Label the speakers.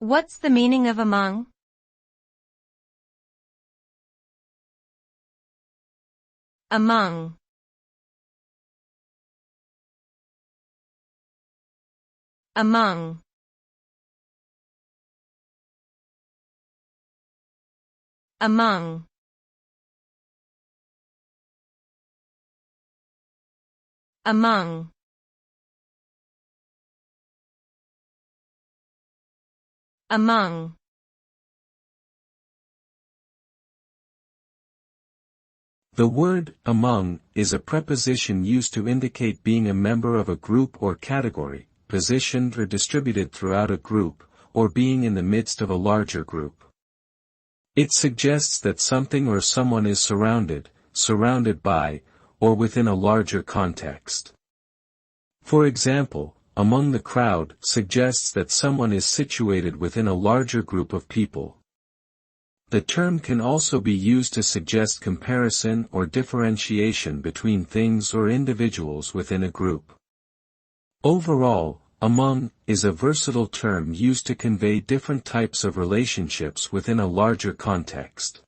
Speaker 1: What's the meaning of among? Among. Among. Among. Among. Among.
Speaker 2: The word among is a preposition used to indicate being a member of a group or category, positioned or distributed throughout a group, or being in the midst of a larger group. It suggests that something or someone is surrounded by, or within a larger context. For example, among the crowd suggests that someone is situated within a larger group of people. The term can also be used to suggest comparison or differentiation between things or individuals within a group. Overall, among is a versatile term used to convey different types of relationships within a larger context.